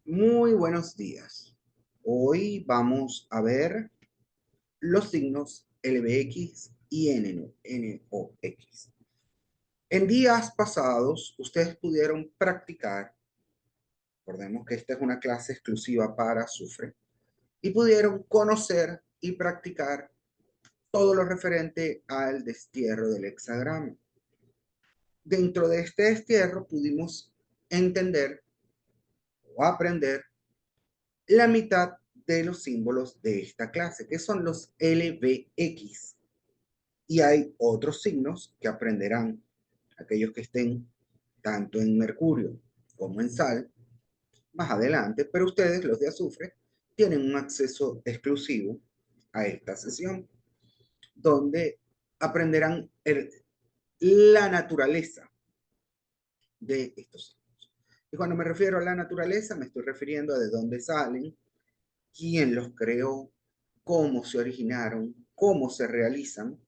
Muy buenos días. Hoy vamos a ver los signos LBX y NOx. En días pasados, ustedes pudieron practicar, recordemos que esta es una clase exclusiva para azufre, y pudieron conocer y practicar todo lo referente al destierro del hexagrama. Dentro de este destierro pudimos entender o aprender la mitad de los símbolos de esta clase, que son los LBX. Y hay otros signos que aprenderán aquellos que estén tanto en mercurio como en sal más adelante, pero ustedes, los de azufre, tienen un acceso exclusivo a esta sesión, donde aprenderán la naturaleza de estos signos. Y cuando me refiero a la naturaleza, me estoy refiriendo a de dónde salen, quién los creó, cómo se originaron, cómo se realizan,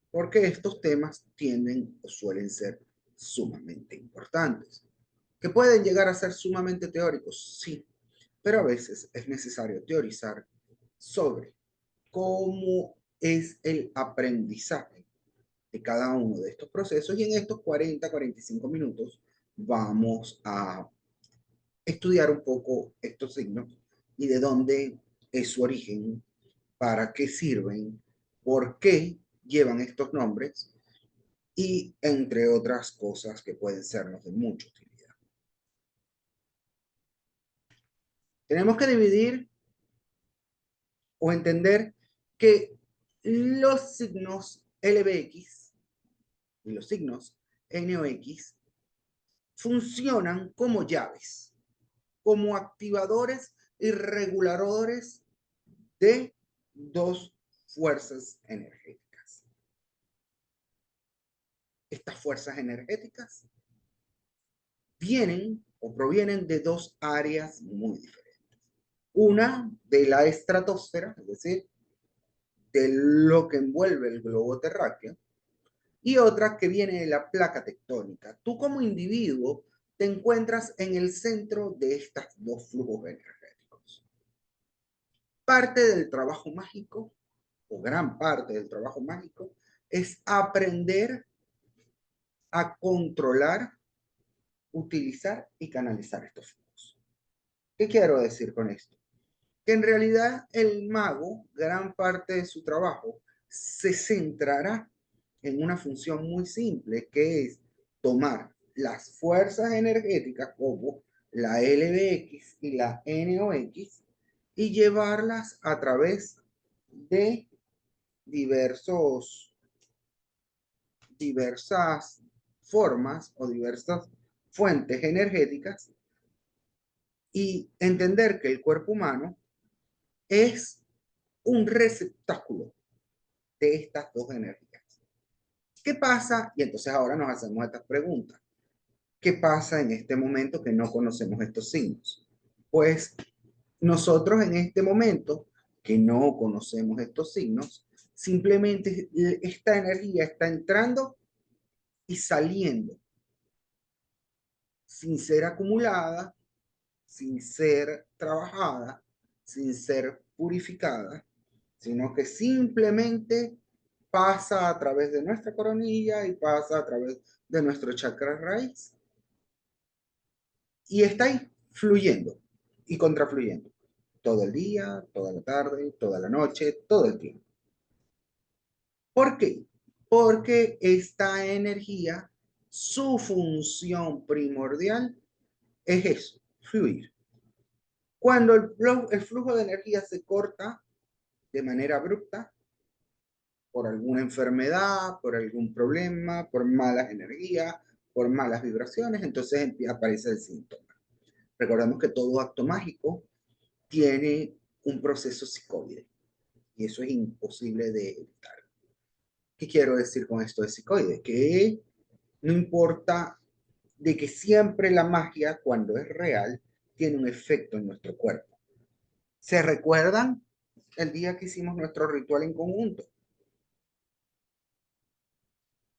porque estos temas tienden o suelen ser sumamente importantes. ¿Que pueden llegar a ser sumamente teóricos? Sí, pero a veces es necesario teorizar sobre cómo es el aprendizaje de cada uno de estos procesos y en estos 40-45 minutos vamos a estudiar un poco estos signos y de dónde es su origen, para qué sirven, por qué llevan estos nombres y entre otras cosas que pueden sernos de mucha utilidad. Tenemos que dividir o entender que los signos LBX y los signos NOx funcionan como llaves, como activadores y reguladores de dos fuerzas energéticas. Estas fuerzas energéticas vienen o provienen de dos áreas muy diferentes. Una de la estratosfera, es decir, de lo que envuelve el globo terráqueo, y otra que viene de la placa tectónica. Tú como individuo te encuentras en el centro de estos dos flujos energéticos. Parte del trabajo mágico, o gran parte del trabajo mágico, es aprender a controlar, utilizar y canalizar estos flujos. ¿Qué quiero decir con esto? Que en realidad el mago, gran parte de su trabajo, se centrará en una función muy simple, que es tomar las fuerzas energéticas como la LBX y la NOx y llevarlas a través de diversas formas o diversas fuentes energéticas y entender que el cuerpo humano es un receptáculo de estas dos energías. ¿Qué pasa? Y entonces ahora nos hacemos estas preguntas. ¿Qué pasa en este momento que no conocemos estos signos? Pues nosotros en este momento que no conocemos estos signos, simplemente esta energía está entrando y saliendo sin ser acumulada, sin ser trabajada, sin ser purificada, sino que simplemente pasa a través de nuestra coronilla y pasa a través de nuestro chakra raíz y está ahí fluyendo y contrafluyendo todo el día, toda la tarde, toda la noche, todo el tiempo. ¿Por qué? Porque esta energía, su función primordial es eso, fluir. Cuando el flujo de energía se corta de manera abrupta, por alguna enfermedad, por algún problema, por malas energías, por malas vibraciones, entonces aparece el síntoma. Recordemos que todo acto mágico tiene un proceso psicoide y eso es imposible de evitar. ¿Qué quiero decir con esto de psicoide? Que no importa de que siempre la magia, cuando es real, tiene un efecto en nuestro cuerpo. ¿Se recuerdan el día que hicimos nuestro ritual en conjunto?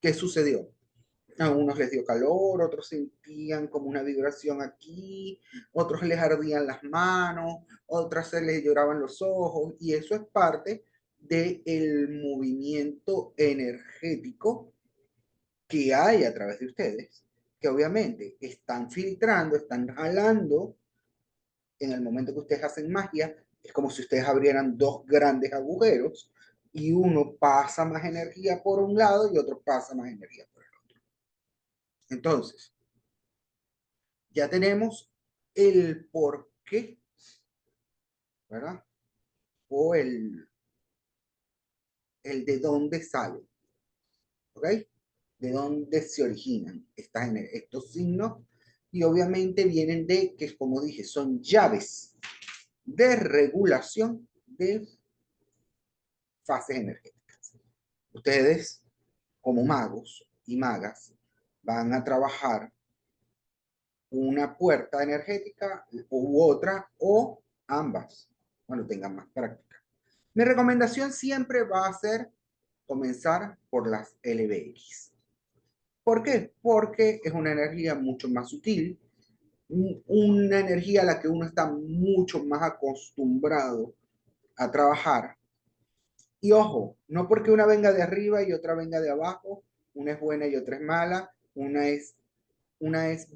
¿Qué sucedió? A unos les dio calor, otros sentían como una vibración aquí, otros les ardían las manos, otras se les lloraban los ojos, y eso es parte del movimiento energético que hay a través de ustedes, que obviamente están filtrando, están jalando. En el momento que ustedes hacen magia, es como si ustedes abrieran dos grandes agujeros y uno pasa más energía por un lado y otro pasa más energía por el otro. Entonces, ya tenemos el por qué, ¿verdad? O el de dónde sale, ¿ok? De dónde se originan estos signos, y obviamente vienen de, que como dije, son llaves de regulación de fases energéticas. Ustedes, como magos y magas, van a trabajar una puerta energética u otra o ambas, cuando tengan más práctica. Mi recomendación siempre va a ser comenzar por las LBX. ¿Por qué? Porque es una energía mucho más sutil, una energía a la que uno está mucho más acostumbrado a trabajar. Y ojo, no porque una venga de arriba y otra venga de abajo, una es buena y otra es mala, una es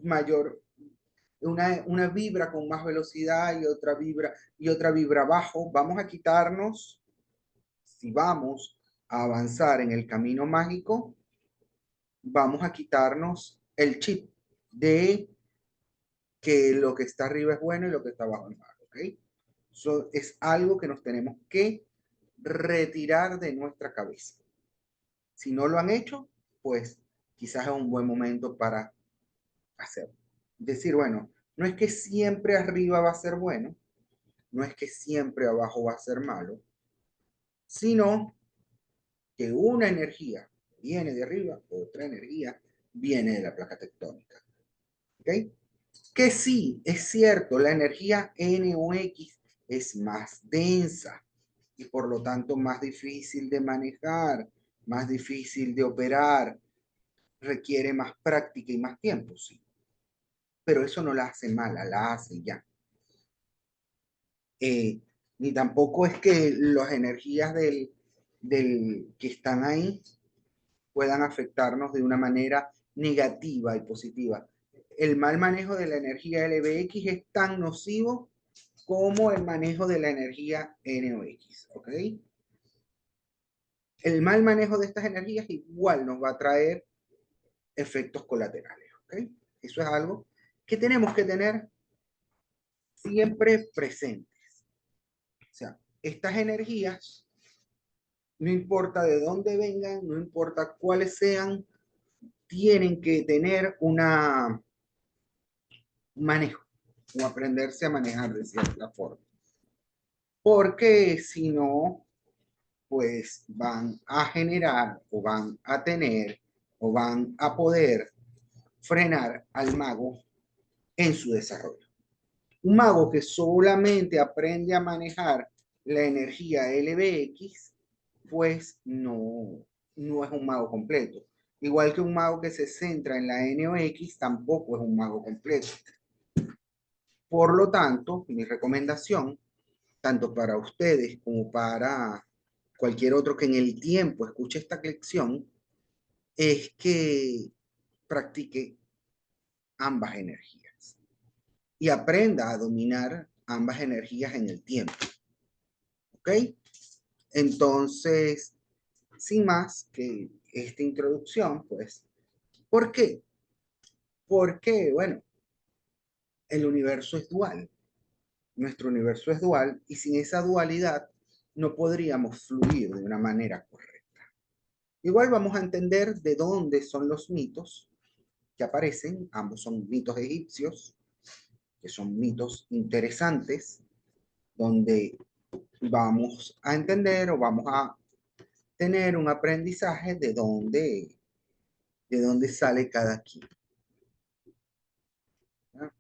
mayor, una vibra con más velocidad y otra vibra bajo. Vamos a quitarnos, si vamos a avanzar en el camino mágico, vamos a quitarnos el chip de que lo que está arriba es bueno y lo que está abajo es malo, ¿ok? Eso es algo que nos tenemos que retirar de nuestra cabeza. Si no lo han hecho, pues quizás es un buen momento para hacerlo. Decir, bueno, no es que siempre arriba va a ser bueno, no es que siempre abajo va a ser malo, sino que una energía viene de arriba, otra energía viene de la placa tectónica. ¿Ok? Que sí, es cierto, la energía N o X es más densa y por lo tanto más difícil de manejar, más difícil de operar, requiere más práctica y más tiempo, sí. Pero eso no la hace mala, la hace ya. Eh, Ni tampoco es que las energías del que están ahí puedan afectarnos de una manera negativa y positiva. El mal manejo de la energía LBX es tan nocivo como el manejo de la energía NOx, ¿ok? El mal manejo de estas energías igual nos va a traer efectos colaterales, ¿ok? Eso es algo que tenemos que tener siempre presentes. O sea, estas energías, no importa de dónde vengan, no importa cuáles sean, tienen que tener un manejo o aprenderse a manejar de cierta forma. Porque si no, pues van a generar o van a tener o van a poder frenar al mago en su desarrollo. Un mago que solamente aprende a manejar la energía LBX, pues no es un mago completo. Igual que un mago que se centra en la NOx, tampoco es un mago completo. Por lo tanto, mi recomendación, tanto para ustedes como para cualquier otro que en el tiempo escuche esta lección, es que practique ambas energías y aprenda a dominar ambas energías en el tiempo. ¿Ok? Entonces, sin más que esta introducción, pues, ¿por qué? Porque, bueno, el universo es dual. Nuestro universo es dual y sin esa dualidad no podríamos fluir de una manera correcta. Igual vamos a entender de dónde son los mitos que aparecen. Ambos son mitos egipcios, que son mitos interesantes, donde vamos a entender o vamos a tener un aprendizaje de dónde sale cada quien. ¿Ya?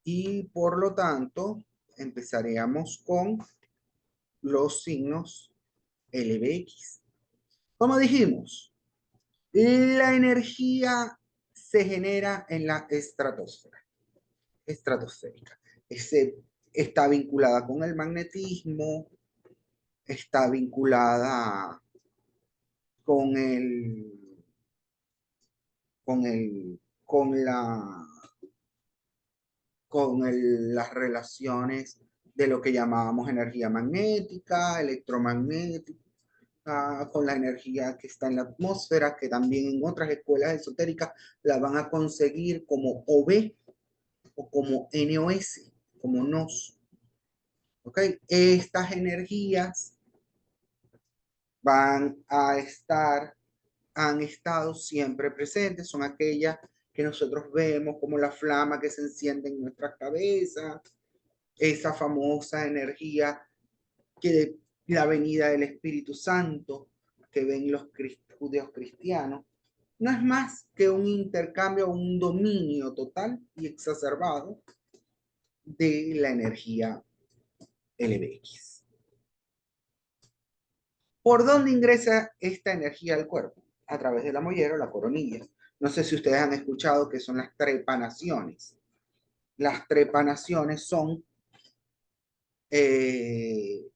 Y por lo tanto, empezaríamos con los signos LBX. Como dijimos, La energía se genera en la estratosférica. Ese, está vinculada con el magnetismo, está vinculada con con el, con la, las relaciones de lo que llamábamos energía magnética, electromagnética, con la energía que está en la atmósfera, que también en otras escuelas esotéricas la van a conseguir como OB o como NOS, como NOS. ¿Ok? Estas energías van a estar, han estado siempre presentes, son aquellas que nosotros vemos como la flama que se enciende en nuestra cabeza, esa famosa energía que de la venida del Espíritu Santo que ven los judíos cristianos, no es más que un intercambio, un dominio total y exacerbado de la energía LBX. ¿Por dónde ingresa esta energía al cuerpo? A través de la mollera o la coronilla. No sé si ustedes han escuchado que son las trepanaciones. Las trepanaciones son eh,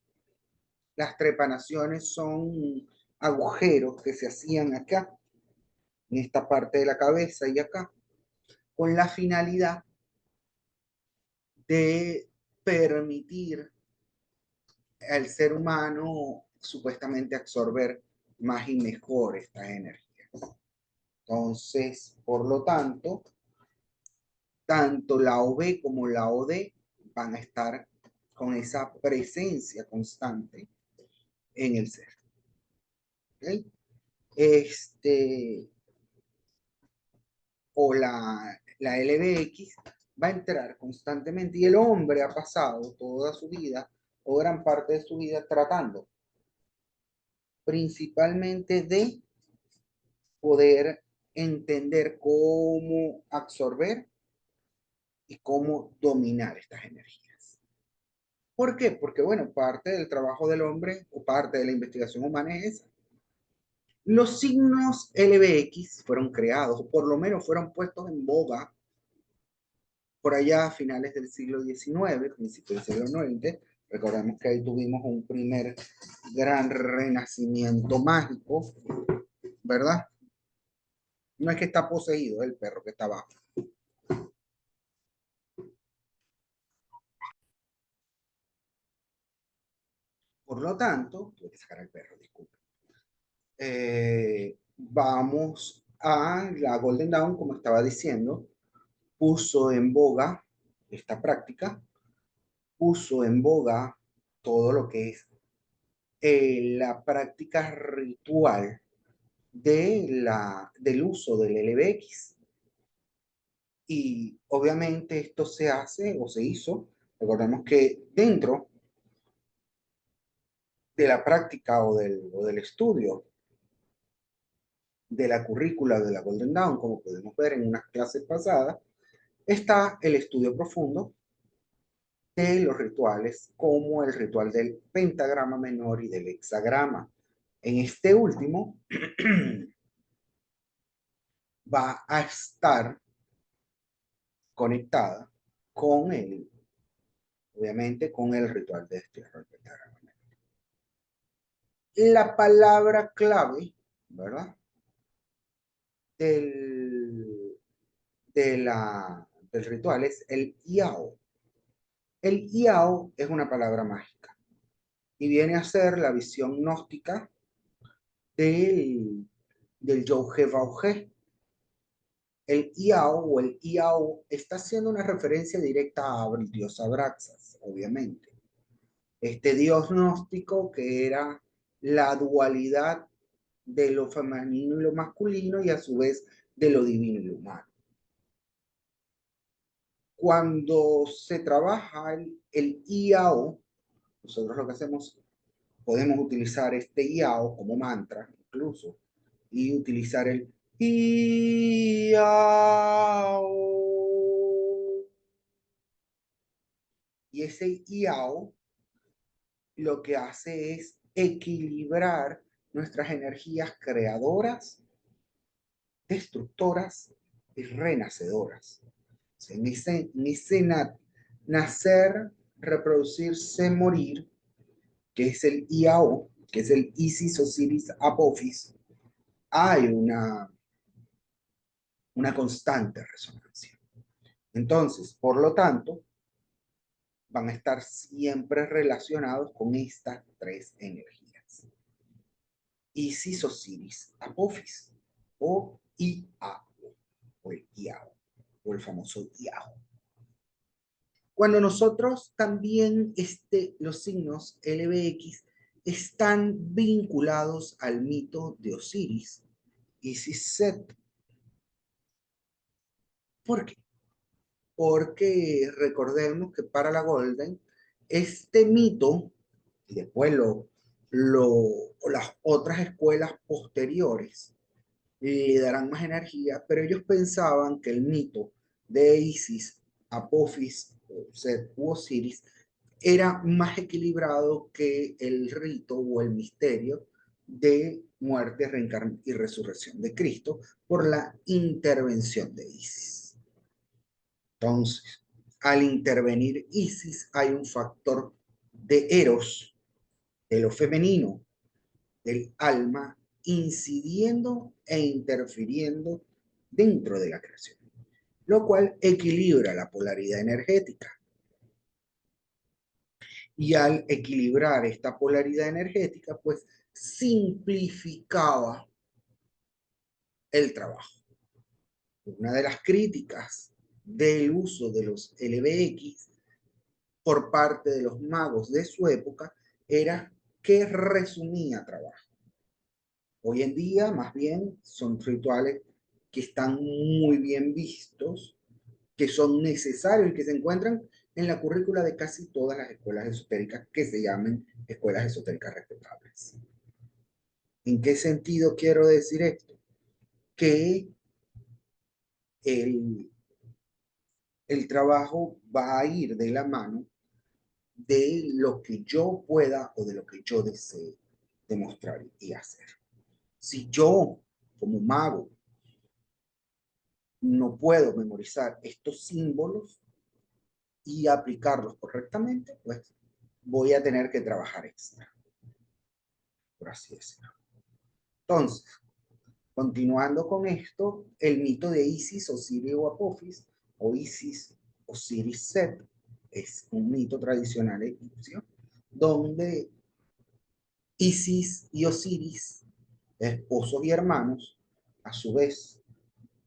agujeros que se hacían acá, en esta parte de la cabeza y acá, con la finalidad de permitir al ser humano supuestamente absorber más y mejor estas energías. Entonces, por lo tanto la OB como la OD van a estar con esa presencia constante en el ser. ¿Okay? O la LBX va a entrar constantemente y el hombre ha pasado toda su vida o gran parte de su vida tratando principalmente de poder entender cómo absorber y cómo dominar estas energías. ¿Por qué? Porque, bueno, parte del trabajo del hombre o parte de la investigación humana es esa. Los signos LBX fueron creados, o por lo menos fueron puestos en boga por allá a finales del siglo XIX, principios del siglo XX. Recordemos que ahí tuvimos un primer gran renacimiento mágico, ¿verdad? No es que está poseído el perro que está abajo. Por lo tanto, tuve que sacar al perro, disculpe. Vamos a la Golden Dawn, como estaba diciendo, puso en boga esta práctica, puso en boga todo lo que es la práctica ritual del uso del LBX. Y obviamente esto se hace o se hizo, recordemos que dentro de la práctica o del estudio de la currícula de la Golden Dawn, como podemos ver en unas clases pasadas, está el estudio profundo de los rituales, como el ritual del pentagrama menor y del hexagrama. En este último va a estar conectada con obviamente, con el ritual de destierro del pentagrama. La palabra clave, ¿verdad? Del, del ritual es el Iao. El Iao es una palabra mágica y viene a ser la visión gnóstica del, del Yauhe. El Iao o el Iao está haciendo una referencia directa al dios Abraxas, obviamente. Este dios gnóstico que era la dualidad de lo femenino y lo masculino y a su vez de lo divino y lo humano. Cuando se trabaja el IAO, nosotros lo que hacemos, podemos utilizar este IAO como mantra incluso y utilizar el IAO. Y ese IAO lo que hace es equilibrar nuestras energías creadoras destructoras y renacedoras. En ese nacer, reproducirse, morir, que es el IAO, que es el Isis, Osiris, Apophis, hay una constante resonancia. Entonces, por lo tanto, van a estar siempre relacionados con estas tres energías. Isis, Osiris, Apophis, o IAO, o el IAO, o el famoso IAO. Cuando nosotros también los signos LBX están vinculados al mito de Osiris, Isis Set. ¿Por qué? Porque recordemos que para la Golden, este mito, y después las otras escuelas posteriores, le darán más energía, pero ellos pensaban que el mito de Isis, Apophis, Set u Osiris era más equilibrado que el rito o el misterio de muerte, reencarnación y resurrección de Cristo por la intervención de Isis. Entonces, al intervenir Isis hay un factor de Eros, de lo femenino, del alma, incidiendo e interfiriendo dentro de la creación, lo cual equilibra la polaridad energética. Y al equilibrar esta polaridad energética, pues simplificaba el trabajo. Una de las críticas del uso de los LBX por parte de los magos de su época era que resumía trabajo. Hoy en día, más bien, son rituales que están muy bien vistos, que son necesarios y que se encuentran en la currícula de casi todas las escuelas esotéricas que se llamen escuelas esotéricas respetables. ¿En qué sentido quiero decir esto? Que el, el trabajo va a ir de la mano de lo que yo pueda o de lo que yo desee demostrar y hacer. Si yo, como mago, no puedo memorizar estos símbolos y aplicarlos correctamente, pues voy a tener que trabajar extra, por así decirlo. Entonces, continuando con esto, el mito de Isis, Osiris o Apophis, o Isis, Osiris Set, es un mito tradicional egipcio, donde Isis y Osiris, esposos y hermanos, a su vez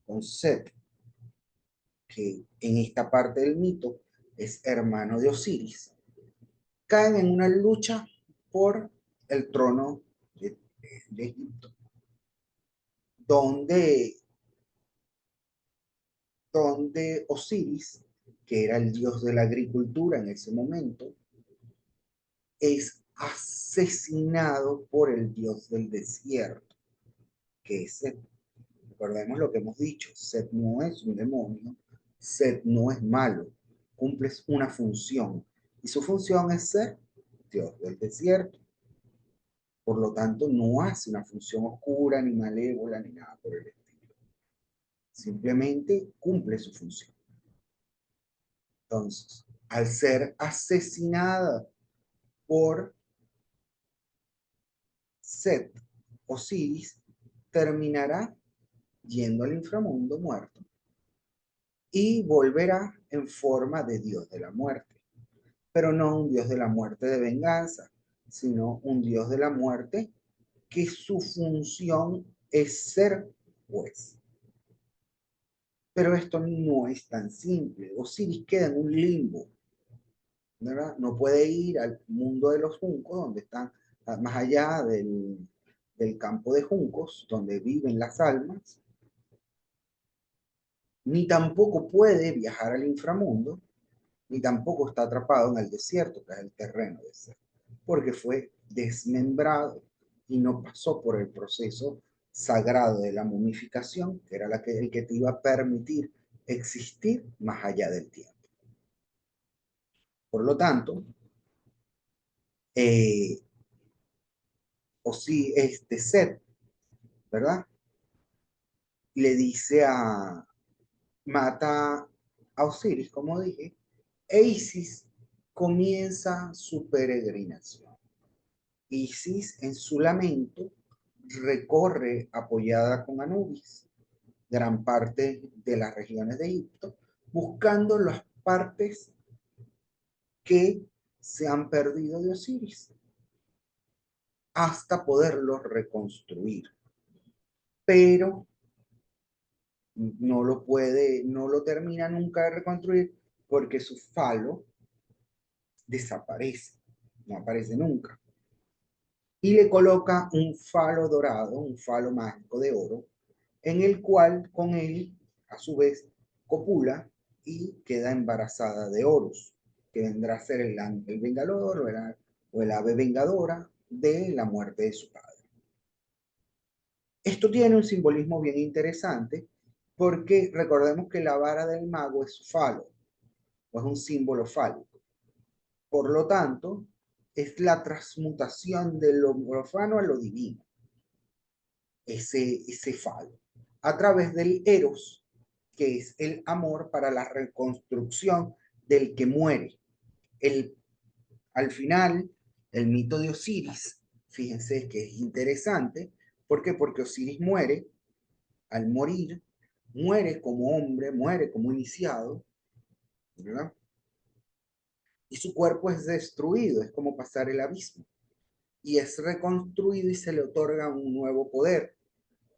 con Set, que en esta parte del mito es hermano de Osiris, caen en una lucha por el trono de Egipto, donde, donde Osiris, que era el dios de la agricultura en ese momento, es asesinado por el dios del desierto, que es Set. Recordemos lo que hemos dicho, Set no es un demonio, Set no es malo, cumple una función, y su función es ser dios del desierto. Por lo tanto, no hace una función oscura, ni malévola, ni nada por el estilo. Simplemente cumple su función. Entonces, al ser asesinada por Set, Osiris terminará yendo al inframundo muerto y volverá en forma de dios de la muerte, pero no un dios de la muerte de venganza, sino un dios de la muerte que su función es ser juez. Pero esto no es tan simple. Osiris queda en un limbo, ¿verdad? No puede ir al mundo de los juncos, donde están más allá del campo de juncos, donde viven las almas, ni tampoco puede viajar al inframundo, ni tampoco está atrapado en el desierto, que es el terreno de ser, porque fue desmembrado y no pasó por el proceso sagrado de la momificación, que era el que te iba a permitir existir más allá del tiempo. Por lo tanto, eh, o si este set, ¿verdad? le dice mata a Osiris, como dije, e Isis comienza su peregrinación. Isis, en su lamento, recorre, apoyada con Anubis, gran parte de las regiones de Egipto, buscando las partes que se han perdido de Osiris, hasta poderlos reconstruir. Pero no lo termina nunca de reconstruir porque su falo desaparece, no aparece nunca. Y le coloca un falo dorado, un falo mágico de oro, en el cual con él, a su vez, copula y queda embarazada de Horus, que vendrá a ser el ángel vengador o el ave vengadora de la muerte de su padre. Esto tiene un simbolismo bien interesante porque recordemos que la vara del mago es su falo, o es un símbolo fálico. Por lo tanto, es la transmutación de lo profano a lo divino, ese falo, a través del eros, que es el amor para la reconstrucción del que muere. El, al final, el mito de Osiris, fíjense que es interesante, ¿por qué? Porque Osiris muere, al morir, muere como hombre, muere como iniciado, ¿verdad? Y su cuerpo es destruido, es como pasar el abismo, y es reconstruido y se le otorga un nuevo poder,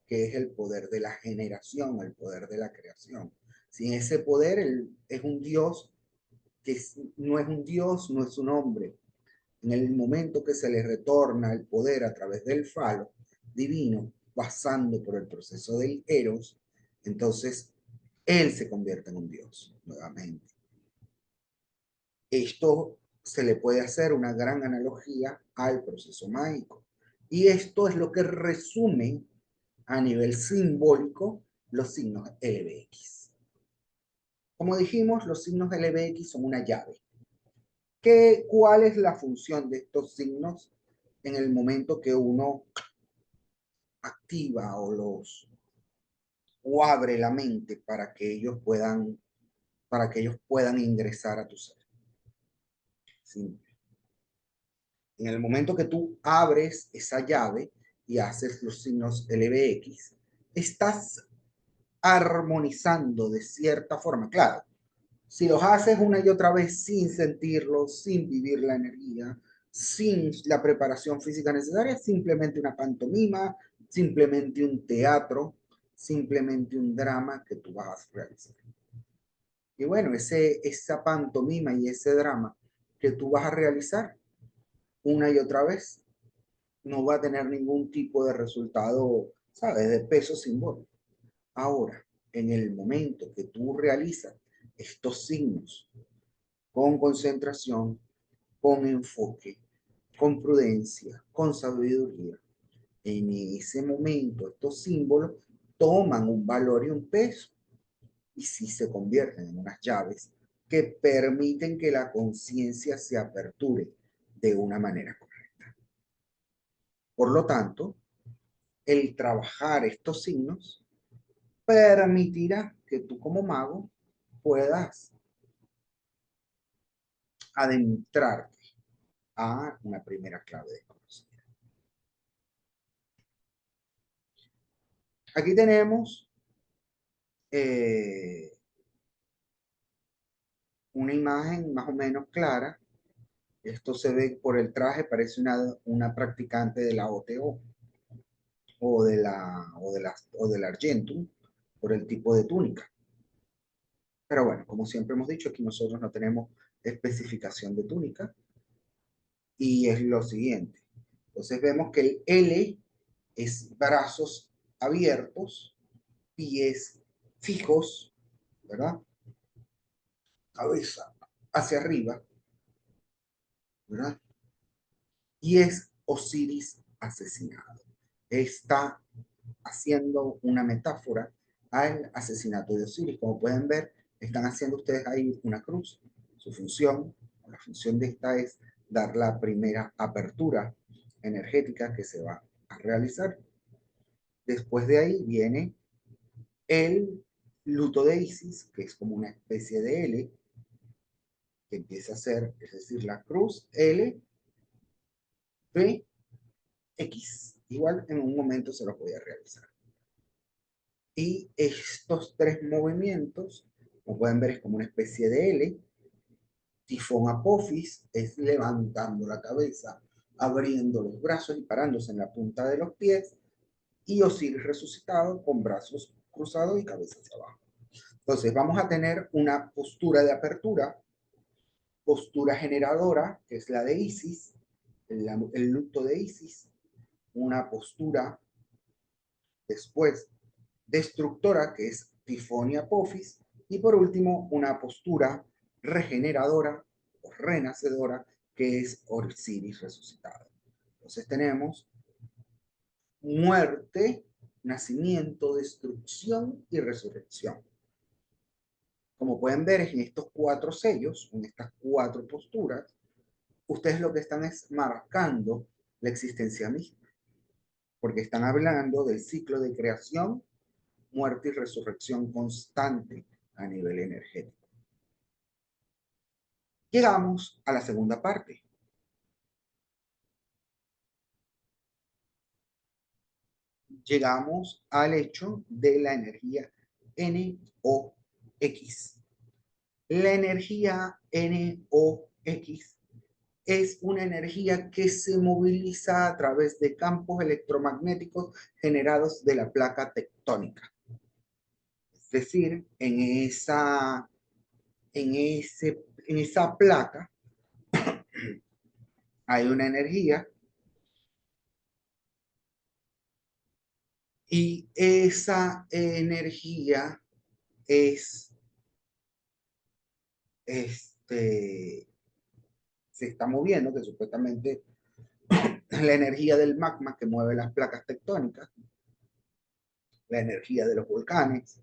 que es el poder de la generación, el poder de la creación. Sin ese poder, él es un Dios que no es un Dios, no es un hombre. En el momento que se le retorna el poder a través del falo divino, pasando por el proceso del Eros, entonces él se convierte en un Dios nuevamente. Esto se le puede hacer una gran analogía al proceso mágico. Y esto es lo que resume a nivel simbólico los signos LBX. Como dijimos, los signos LBX son una llave. ¿Cuál es la función de estos signos en el momento que uno activa o abre la mente para que ellos puedan ingresar a tu ser? ¿Sí? En el momento que tú abres esa llave y haces los signos LBX, estás armonizando de cierta forma. Claro, si los haces una y otra vez sin sentirlo, sin vivir la energía, sin la preparación física necesaria, es simplemente una pantomima, simplemente un teatro, simplemente un drama que tú vas a realizar. Y bueno, esa pantomima y ese drama que tú vas a realizar una y otra vez no va a tener ningún tipo de resultado, ¿sabes?, de peso simbólico. Ahora, en el momento que tú realizas estos signos con concentración, con enfoque, con prudencia, con sabiduría, en ese momento estos símbolos toman un valor y un peso y sí se convierten en unas llaves que permiten que la conciencia se aperture de una manera correcta. Por lo tanto, el trabajar estos signos permitirá que tú como mago puedas adentrarte a una primera clave de conocimiento. Aquí tenemos eh, una imagen más o menos clara. Esto se ve por el traje, parece una practicante de la OTO o del Argentum, por el tipo de túnica. Pero bueno, como siempre hemos dicho, aquí nosotros no tenemos especificación de túnica y es lo siguiente. Entonces vemos que el L es brazos abiertos, pies fijos, ¿verdad? Cabeza hacia arriba, ¿verdad? Y es Osiris asesinado. Está haciendo una metáfora al asesinato de Osiris. Como pueden ver, están haciendo ustedes ahí una cruz. Su función, la función de esta es dar la primera apertura energética que se va a realizar. Después de ahí viene el luto de Isis, que es como una especie de L, que empieza a ser, es decir, la cruz L, B, X. Igual en un momento se los voy a realizar. Y estos tres movimientos, como pueden ver, es como una especie de L. Tifón Apophis es levantando la cabeza, abriendo los brazos y parándose en la punta de los pies. Y Osiris resucitado con brazos cruzados y cabeza hacia abajo. Entonces vamos a tener una postura de apertura, postura generadora, que es la de Isis, el luto de Isis, una postura después destructora, que es Tifón y Apophis, y por último una postura regeneradora o renacedora, que es Osiris resucitado. Entonces tenemos muerte, nacimiento, destrucción y resurrección. Como pueden ver en estos cuatro sellos, en estas cuatro posturas, ustedes lo que están es marcando la existencia misma, porque están hablando del ciclo de creación, muerte y resurrección constante a nivel energético. Llegamos a la segunda parte. Llegamos al hecho de la energía NOx. La energía NOx es una energía que se moviliza a través de campos electromagnéticos generados de la placa tectónica. Es decir, en esa placa hay una energía y esa energía es, se está moviendo, que supuestamente es la energía del magma que mueve las placas tectónicas, la energía de los volcanes,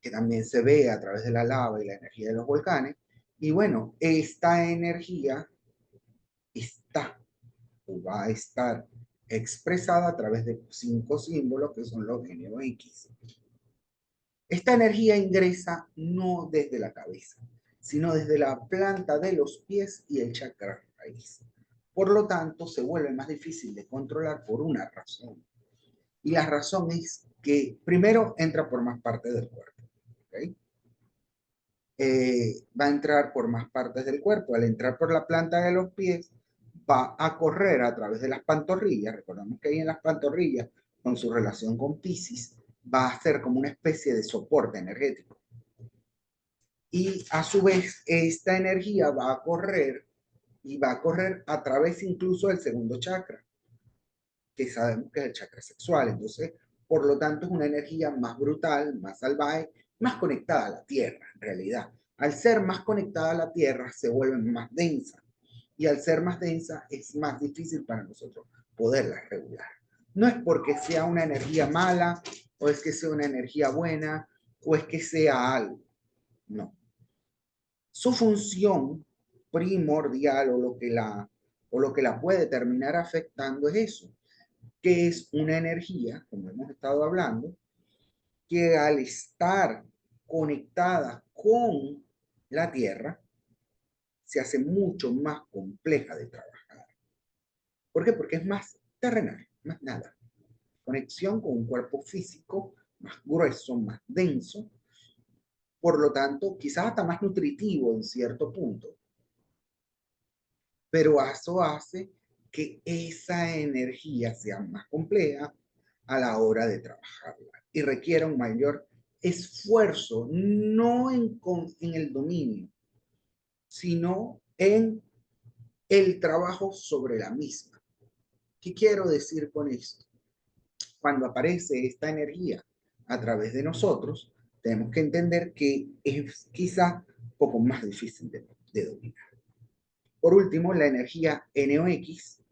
que también se ve a través de la lava y la energía de los volcanes. Y bueno, esta energía está o va a estar expresada a través de 5 símbolos que son los NOx. Esta energía ingresa no desde la cabeza, sino desde la planta de los pies y el chakra raíz. Por lo tanto, se vuelve más difícil de controlar por una razón. Y la razón es que primero entra por más partes del cuerpo. ¿Okay? Va a entrar por más partes del cuerpo. Al entrar por la planta de los pies, va a correr a través de las pantorrillas. Recordamos que ahí en las pantorrillas, con su relación con Piscis, va a ser como una especie de soporte energético. Y a su vez, esta energía va a correr y va a correr a través incluso del segundo chakra, que sabemos que es el chakra sexual. Entonces, por lo tanto, es una energía más brutal, más salvaje, más conectada a la tierra, en realidad. Al ser más conectada a la tierra, se vuelve más densa. Y al ser más densa, es más difícil para nosotros poderla regular. No es porque sea una energía mala, o es que sea una energía buena, o es que sea algo. No. Su función primordial o lo que la puede terminar afectando es eso, que es una energía, como hemos estado hablando, que al estar conectada con la Tierra, se hace mucho más compleja de trabajar. ¿Por qué? Porque es más terrenal, más nada. Conexión con un cuerpo físico más grueso, más denso, por lo tanto, quizás hasta más nutritivo en cierto punto, pero eso hace que esa energía sea más compleja a la hora de trabajarla y requiera un mayor esfuerzo, no en el dominio, sino en el trabajo sobre la misma. ¿Qué quiero decir con esto? Cuando aparece esta energía a través de nosotros, tenemos que entender que es quizá un poco más difícil de dominar. Por último, la energía NOx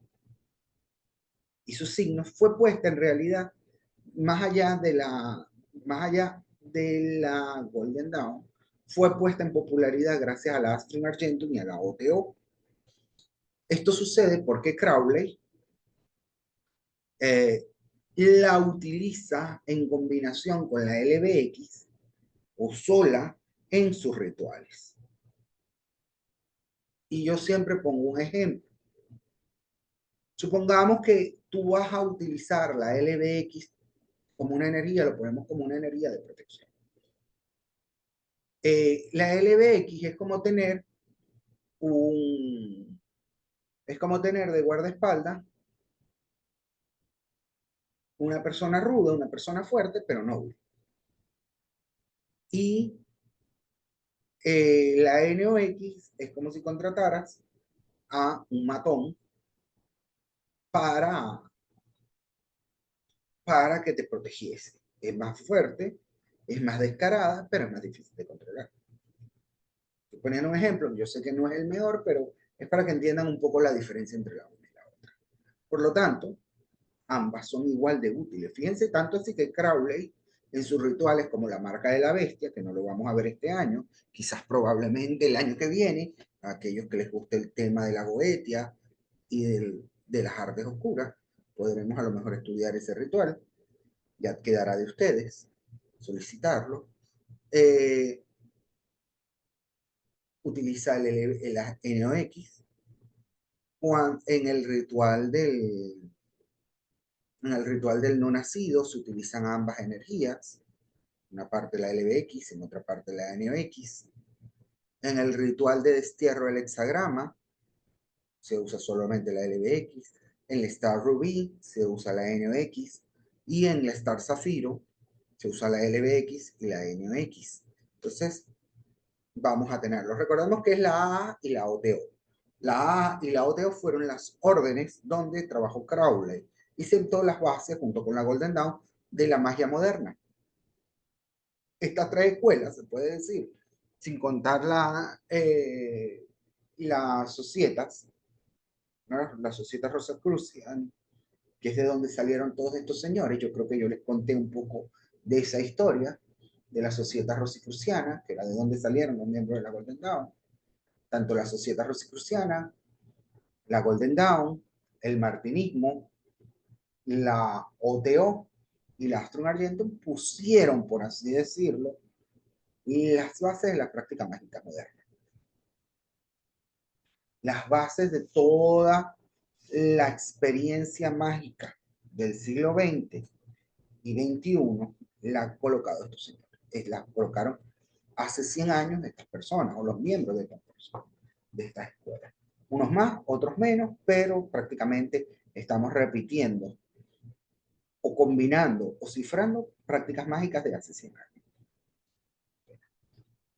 y sus signos fue puesta en realidad más allá de la Golden Dawn, fue puesta en popularidad gracias a la Astrum Argentum y a la OTO. Esto sucede porque Crowley, eh, la utiliza en combinación con la LBX o sola en sus rituales. Y yo siempre pongo un ejemplo. Supongamos que tú vas a utilizar la LBX como una energía, lo ponemos como una energía de protección. La LBX es como tener un, es como tener de guardaespaldas una persona ruda, una persona fuerte, pero noble. Y la NOX es como si contrataras a un matón para, para que te protegiese. Es más fuerte, es más descarada, pero es más difícil de controlar. Estoy poniendo un ejemplo, yo sé que no es el mejor, pero es para que entiendan un poco la diferencia entre la una y la otra. Por lo tanto, ambas son igual de útiles. Fíjense tanto así que Crowley, en sus rituales como la marca de la bestia, que no lo vamos a ver este año, quizás probablemente el año que viene, a aquellos que les guste el tema de la Goetia y de las artes oscuras, podremos a lo mejor estudiar ese ritual, ya quedará de ustedes solicitarlo. Eh, Utiliza el NOX en el ritual del no nacido se utilizan ambas energías, una parte la LBX, en otra parte la NOX. En el ritual de destierro del hexagrama se usa solamente la LBX. En el Star Rubí se usa la NOX. Y en el Star Zafiro se usa la LBX y la NOX. Entonces, vamos a tenerlo. Recordemos que es la A y la OTO. La A y la OTO fueron las órdenes donde trabajó Crowley y sentó las bases junto con la Golden Dawn de la magia moderna. Estas tres escuelas, se puede decir, sin contar las societas, ¿no? La sociedad Rosacrucian, que es de donde salieron todos estos señores. Yo creo que yo les conté un poco de esa historia, de la sociedad rosicruciana, que era de donde salieron los miembros de la Golden Dawn. Tanto la sociedad rosicruciana, la Golden Dawn, el martinismo, la OTO y la Astrum Argentum pusieron, por así decirlo, las bases de la práctica mágica moderna. Las bases de toda la experiencia mágica del siglo XX y XXI la han colocado estos señores. La colocaron hace 100 años estas personas, o los miembros de estas personas, de estas escuelas. Unos más, otros menos, pero prácticamente estamos repitiendo o combinando o cifrando prácticas mágicas de hace 100 años.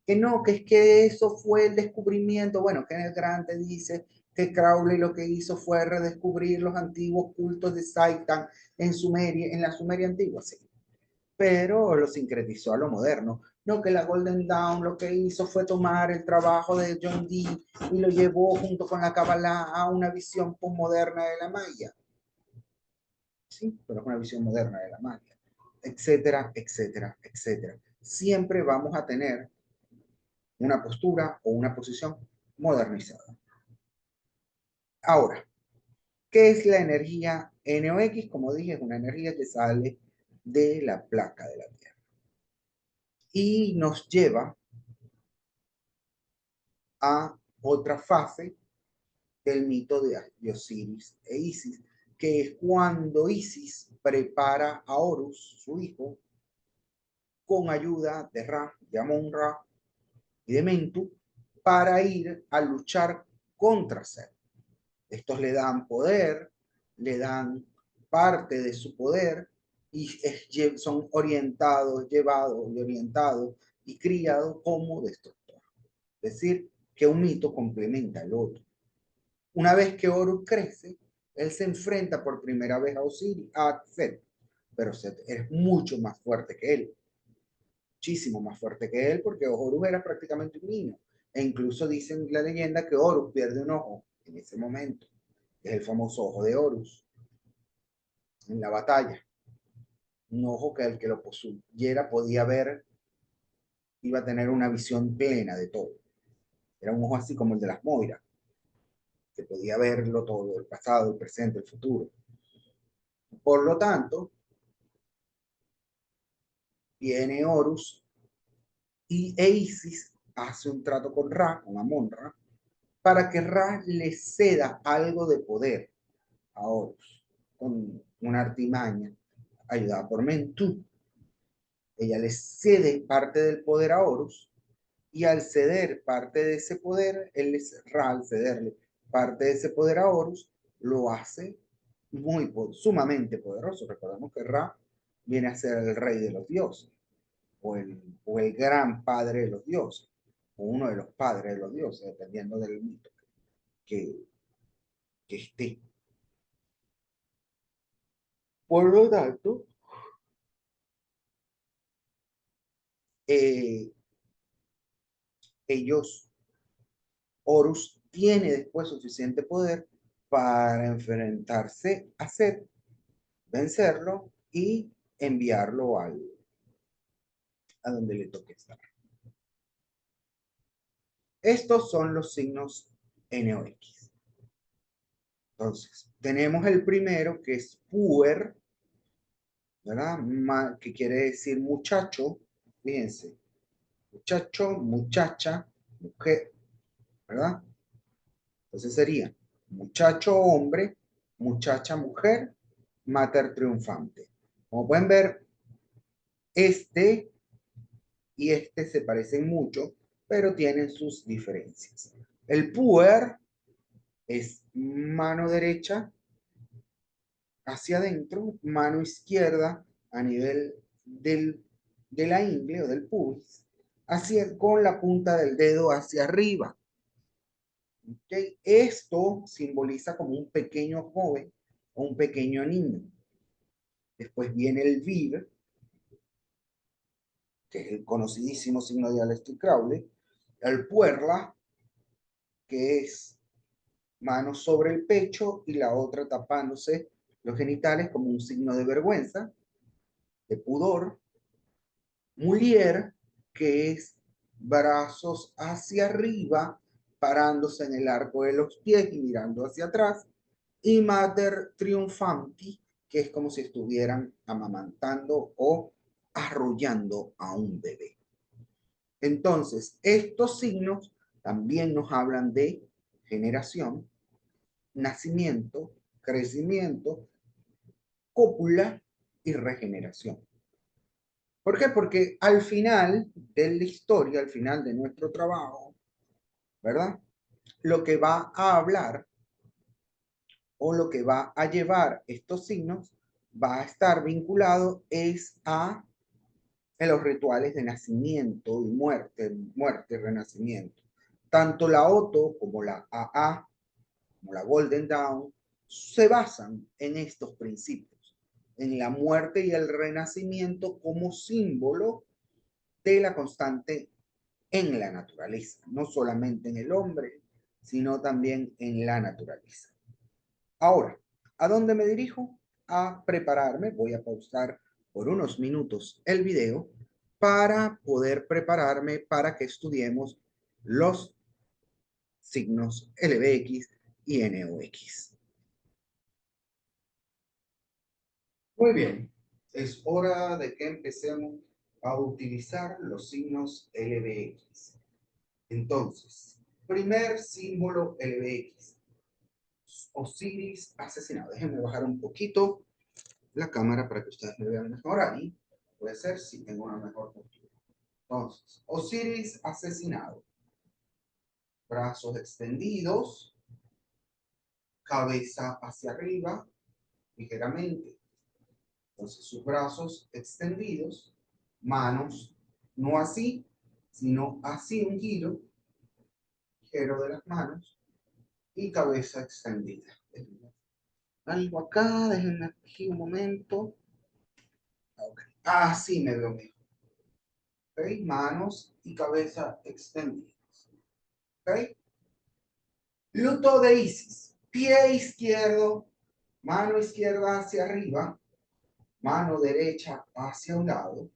Que no, que es que eso fue el descubrimiento. Bueno, Kenneth Grant dice que Crowley lo que hizo fue redescubrir los antiguos cultos de Satan en la Sumeria antigua, sí, pero lo sincretizó a lo moderno. No, que la Golden Dawn lo que hizo fue tomar el trabajo de John Dee y lo llevó junto con la Kabbalah a una visión postmoderna de la magia. Sí, pero es una visión moderna de la magia, etcétera, etcétera, etcétera. Siempre vamos a tener una postura o una posición modernizada. Ahora, ¿qué es la energía NOx? Como dije, es una energía que sale de la placa de la Tierra y nos lleva a otra fase del mito de Osiris e Isis, que es cuando Isis prepara a Horus, su hijo, con ayuda de Ra, de Amon-Ra y de Mentu, para ir a luchar contra Set. Estos le dan poder, le dan parte de su poder y son orientados, llevados y orientados y criados como destructor. Es decir, que un mito complementa al otro. Una vez que Horus crece, él se enfrenta por primera vez a Osiris, a Set, pero Set es mucho más fuerte que él, muchísimo más fuerte que él, porque Horus era prácticamente un niño. E incluso dicen la leyenda que Horus pierde un ojo en ese momento, que es el famoso ojo de Horus, en la batalla. Un ojo que el que lo poseyera podía ver, iba a tener una visión plena de todo. Era un ojo así como el de las Moiras, que podía verlo todo, el pasado, el presente, el futuro. Por lo tanto, viene Horus e Isis hace un trato con Ra, con Amon-Ra, para que Ra le ceda algo de poder a Horus, con una artimaña ayudada por Mentu. Ella le cede parte del poder a Horus y al ceder parte de ese poder, Ra al cederle parte de ese poder a Horus, lo hace sumamente poderoso. Recordemos que Ra viene a ser el rey de los dioses, o el gran padre de los dioses, o uno de los padres de los dioses, dependiendo del mito que, que esté. Por lo tanto, eh, ellos, Horus tiene después suficiente poder para enfrentarse a Set, vencerlo y enviarlo a donde le toque estar. Estos son los signos NOx. Entonces, tenemos el primero que es puer, ¿verdad? Que quiere decir muchacho, fíjense, muchacho, muchacha, mujer, ¿verdad? Entonces sería muchacho hombre, muchacha mujer, mater triunfante. Como pueden ver, este y este se parecen mucho, pero tienen sus diferencias. El puer es mano derecha hacia adentro, mano izquierda a nivel de la ingle o del pubis, con la punta del dedo hacia arriba. ¿Okay? Esto simboliza como un pequeño joven o un pequeño niño. Después viene el Viv, que es el conocidísimo signo de Aleister Crowley. El Puerla, que es mano sobre el pecho y la otra tapándose los genitales como un signo de vergüenza, de pudor. Mulier, que es brazos hacia arriba, parándose en el arco de los pies y mirando hacia atrás. Y Mater Triunfanti, que es como si estuvieran amamantando o arrullando a un bebé. Entonces, estos signos también nos hablan de generación, nacimiento, crecimiento, cópula y regeneración. ¿Por qué? Porque al final de la historia, al final de nuestro trabajo, ¿verdad? Lo que va a hablar o lo que va a llevar estos signos va a estar vinculado es a los rituales de nacimiento y muerte, muerte y renacimiento. Tanto la Otto como la AA, como la Golden Dawn, se basan en estos principios, en la muerte y el renacimiento como símbolo de la constante en la naturaleza, no solamente en el hombre, sino también en la naturaleza. Ahora, ¿a dónde me dirijo? A prepararme, voy a pausar por unos minutos el video para poder prepararme para que estudiemos los signos LBX y NOx. Muy bien, es hora de que empecemos a utilizar los signos LBX. Entonces, primer símbolo LBX, Osiris asesinado. Déjenme bajar un poquito la cámara para que ustedes me vean mejor ahí. Puede ser si tengo una mejor postura. Entonces, Osiris asesinado. Brazos extendidos, cabeza hacia arriba, ligeramente. Entonces, sus brazos extendidos, manos, no así, sino así un giro ligero de las manos y cabeza extendida. Algo acá, déjenme aquí un momento. Okay. Así me veo mejor. ¿Okay? Manos y cabeza extendidas. ¿Okay? Luto de Isis. Pie izquierdo, mano izquierda hacia arriba, mano derecha hacia un lado,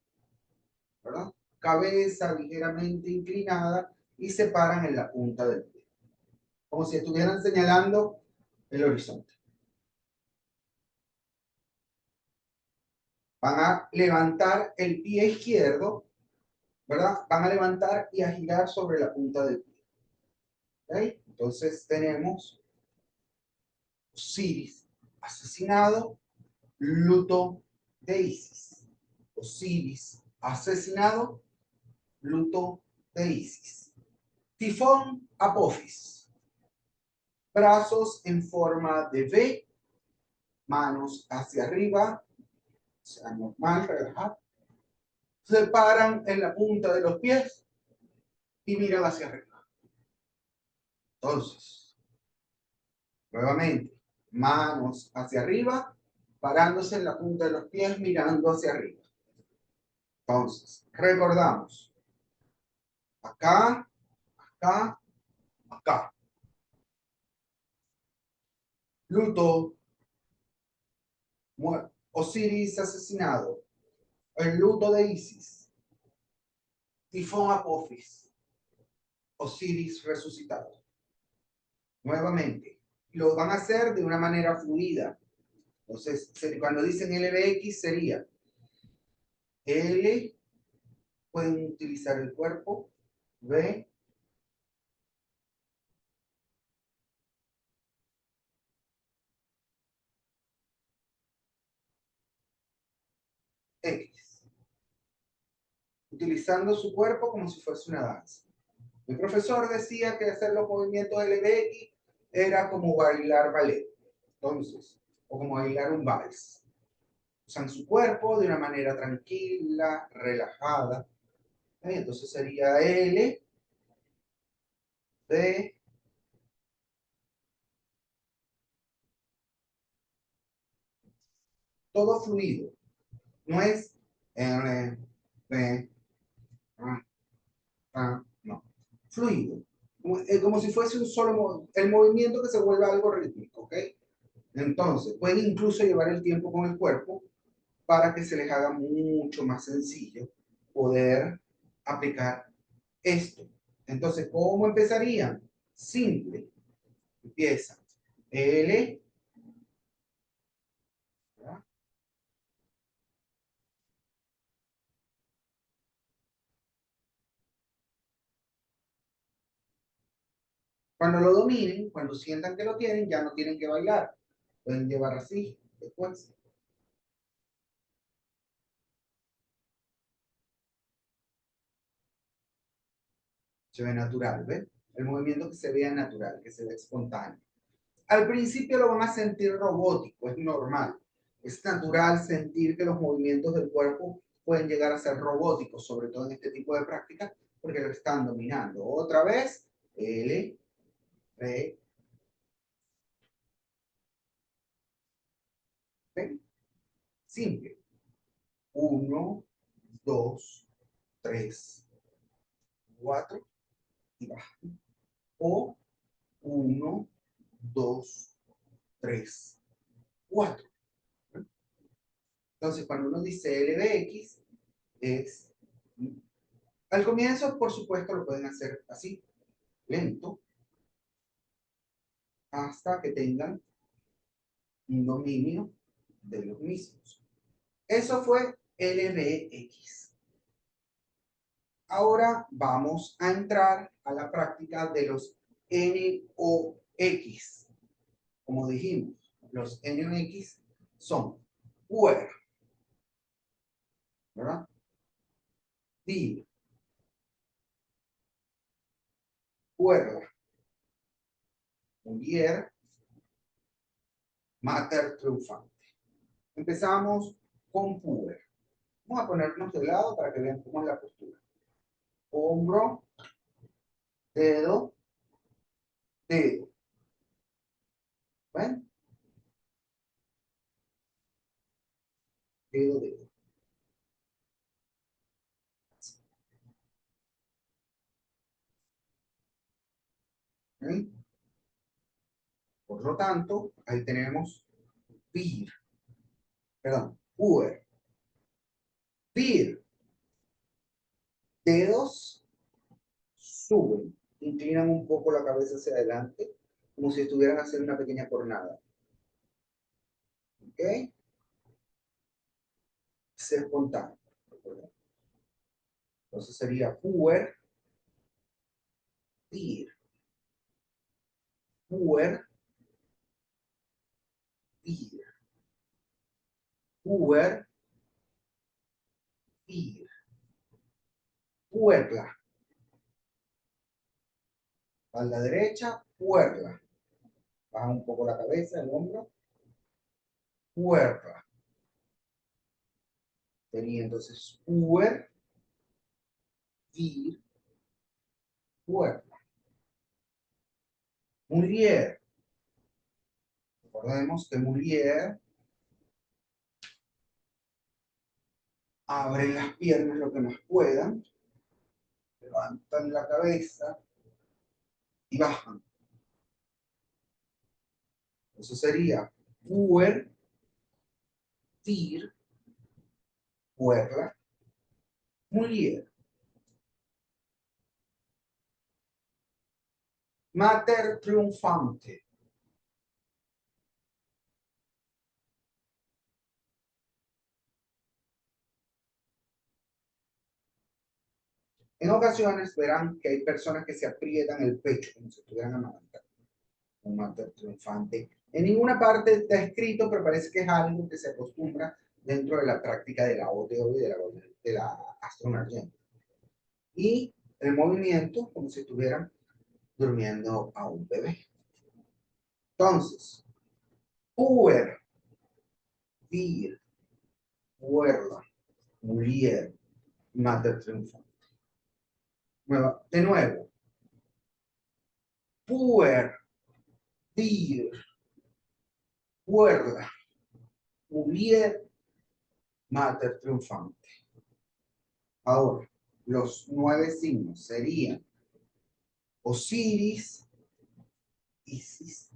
¿verdad? Cabeza ligeramente inclinada y se paran en la punta del pie, como si estuvieran señalando el horizonte. Van a levantar el pie izquierdo, ¿verdad? Van a levantar y a girar sobre la punta del pie. ¿Ok? Entonces tenemos Osiris asesinado, luto de Isis. Osiris asesinado, luto de Isis. Tifón Apophis. Brazos en forma de V, manos hacia arriba, o sea, normal, relajado. Se paran en la punta de los pies y miran hacia arriba. Entonces, nuevamente, manos hacia arriba, parándose en la punta de los pies, mirando hacia arriba. Entonces, recordamos, acá, acá, acá. Luto, Osiris asesinado, el luto de Isis, Tifón Apophis, Osiris resucitado. Nuevamente, lo van a hacer de una manera fluida. Entonces, cuando dicen LBX sería L, pueden utilizar el cuerpo, B, X, utilizando su cuerpo como si fuese una danza. El profesor decía que hacer los movimientos LBX era como bailar ballet, entonces, o como bailar un vals. Usan su cuerpo de una manera tranquila, relajada. Entonces sería L, B, todo fluido. No es L, B, no. Fluido. Como si fuese un solo el movimiento que se vuelve algo rítmico, ¿ok? Entonces, pueden incluso llevar el tiempo con el cuerpo para que se les haga mucho más sencillo poder aplicar esto. Entonces, ¿cómo empezarían? Simple. Empieza L, ¿verdad? Cuando lo dominen, cuando sientan que lo tienen, ya no tienen que bailar. Pueden llevar así después. Se ve natural, ¿ves? El movimiento que se vea natural, que se vea espontáneo. Al principio lo van a sentir robótico, es normal. Es natural sentir que los movimientos del cuerpo pueden llegar a ser robóticos, sobre todo en este tipo de prácticas, porque lo están dominando. Otra vez, L, R, ¿ven? Simple. 1, 2, 3, 4 y baja. O 1, 2, 3, 4. Entonces, cuando uno dice LBX, es al comienzo, por supuesto, lo pueden hacer así, lento, hasta que tengan un dominio de los mismos. Eso fue LBX. Ahora vamos a entrar a la práctica de los NOX. Como dijimos, los NOX son where, ¿verdad? Did, where, hubiera, mater triunfante. Empezamos con puer. Vamos a ponernos de lado para que vean cómo es la postura. Hombro, dedo, dedo. ¿Ven? Dedo, dedo. ¿Ven? Por lo tanto, ahí tenemos vir, perdón, puer. Vir. Dedos suben, inclinan un poco la cabeza hacia adelante, como si estuvieran haciendo una pequeña jornada. ¿Ok? espontáneo. Entonces sería puer, dir, puer, dir, puer, dir, puerla. A la derecha, puerla. Baja un poco la cabeza, el hombro, puerla. Sería entonces puer, dir, puerla. Mulier. Recordemos que mulier abren las piernas lo que más puedan, levantan la cabeza y bajan. Eso sería puer, dir, puerla, mulier. Mater triunfante. En ocasiones verán que hay personas que se aprietan el pecho como si estuvieran amamantando. Un mater triunfante. En ninguna parte está escrito, pero parece que es algo que se acostumbra dentro de la práctica de la OTO y de la astroemergencia. Y el movimiento como si estuvieran durmiendo a un bebé. Entonces, puer, vir, puerla, mulier, mater triunfante. De nuevo, puer, dir, puerla, mulier, mater triunfante. Ahora, los 9 signos serían Osiris, Isis,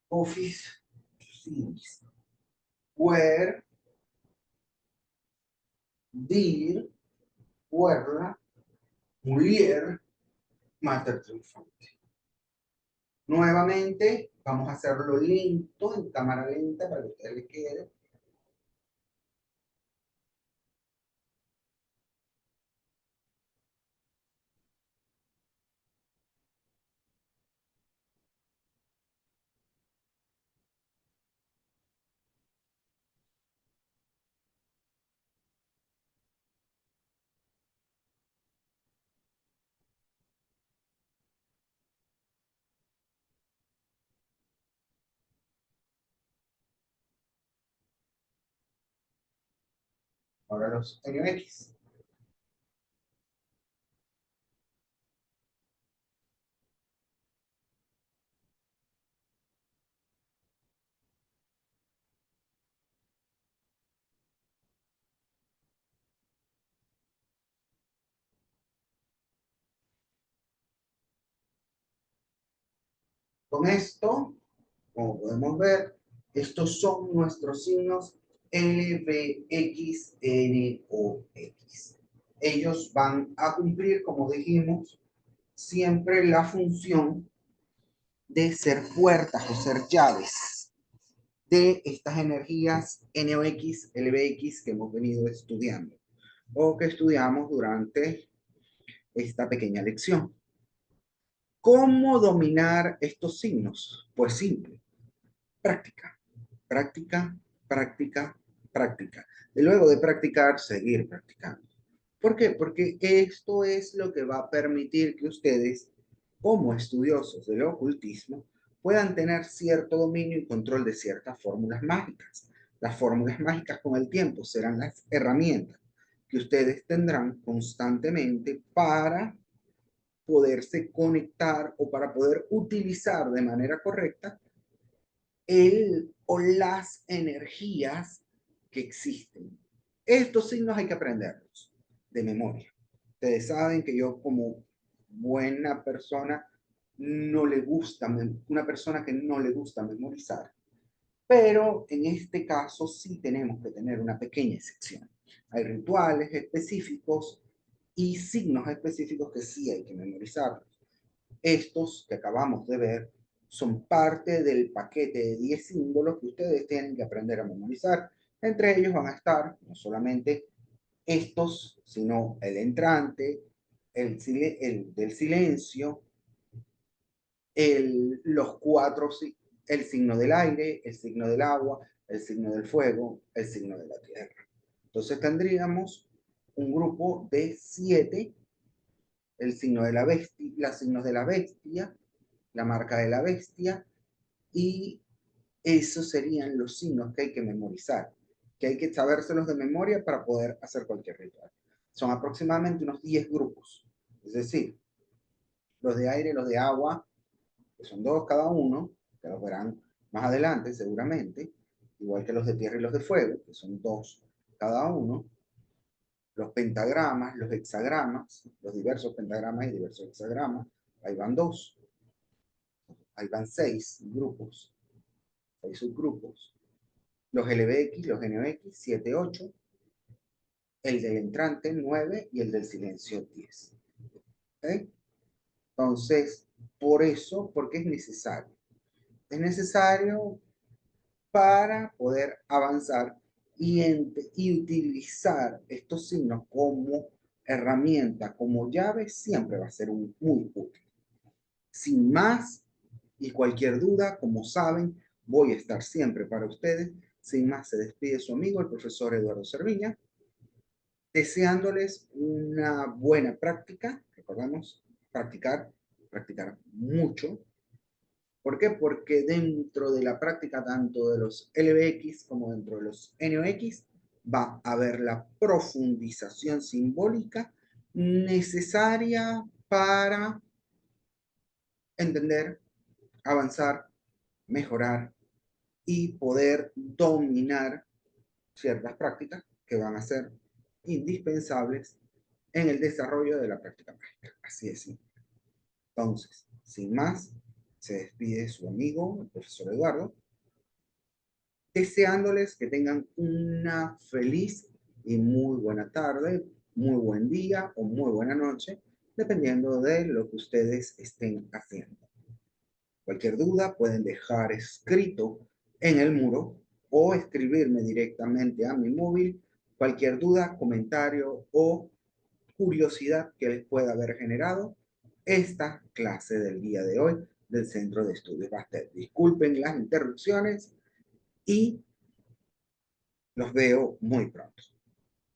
Ofis, Osiris, Puer, Dir, Puerla, Mulier, Mater Triunfante. Nuevamente, vamos a hacerlo lento, en cámara lenta, para que a ustedes les quede. Ahora los NX. Con esto, como podemos ver, estos son nuestros signos L, B, X, N, O, X. Ellos van a cumplir, como dijimos, siempre la función de ser puertas o ser llaves de estas energías NOx, LBX que hemos venido estudiando o que estudiamos durante esta pequeña lección. ¿Cómo dominar estos signos? Pues simple, práctica, práctica, práctica, práctica. Y luego de practicar, seguir practicando. ¿Por qué? Porque esto es lo que va a permitir que ustedes, como estudiosos del ocultismo, puedan tener cierto dominio y control de ciertas fórmulas mágicas. Las fórmulas mágicas con el tiempo serán las herramientas que ustedes tendrán constantemente para poderse conectar o para poder utilizar de manera correcta el o las energías que existen. Estos signos hay que aprenderlos de memoria. Ustedes saben que yo como buena persona no le gusta, una persona que no le gusta memorizar, pero en este caso sí tenemos que tener una pequeña excepción. Hay rituales específicos y signos específicos que sí hay que memorizar. Estos que acabamos de ver son parte del paquete de 10 símbolos que ustedes tienen que aprender a memorizar. Entre ellos van a estar no solamente estos, sino el entrante, el del silencio, los cuatro, el signo del aire, el signo del agua, el signo del fuego, el signo de la tierra. Entonces tendríamos un grupo de 7, el signo de la bestia, los signos de la bestia, la marca de la bestia, y esos serían los signos que hay que memorizar, que hay que sabérselos de memoria para poder hacer cualquier ritual. Son aproximadamente unos 10 grupos, es decir, los de aire, los de agua, que son 2 cada uno, que los verán más adelante seguramente, igual que los de tierra y los de fuego, que son 2 cada uno, los pentagramas, los hexagramas, los diversos pentagramas y diversos hexagramas, ahí van 2, ahí van 6 grupos, 6 subgrupos, los LBX, los NOX, 7, 8, el del entrante 9 y el del silencio 10. ¿Okay? Entonces, por eso, porque es necesario. Es necesario para poder avanzar y utilizar estos signos como herramienta, como llave, siempre va a ser muy útil. Sin más y cualquier duda, como saben, voy a estar siempre para ustedes. Sin más, se despide su amigo, el profesor Eduardo Cerviña, deseándoles una buena práctica. Recordemos, practicar mucho. ¿Por qué? Porque dentro de la práctica tanto de los LBX como dentro de los NOX va a haber la profundización simbólica necesaria para entender, avanzar, mejorar y poder dominar ciertas prácticas que van a ser indispensables en el desarrollo de la práctica mágica. Así es simple. Entonces, sin más, se despide su amigo, el profesor Eduardo, deseándoles que tengan una feliz y muy buena tarde, muy buen día o muy buena noche, dependiendo de lo que ustedes estén haciendo. Cualquier duda pueden dejar escrito en el muro o escribirme directamente a mi móvil cualquier duda, comentario o curiosidad que les pueda haber generado esta clase del día de hoy del Centro de Estudios Bastet. Disculpen las interrupciones y los veo muy pronto.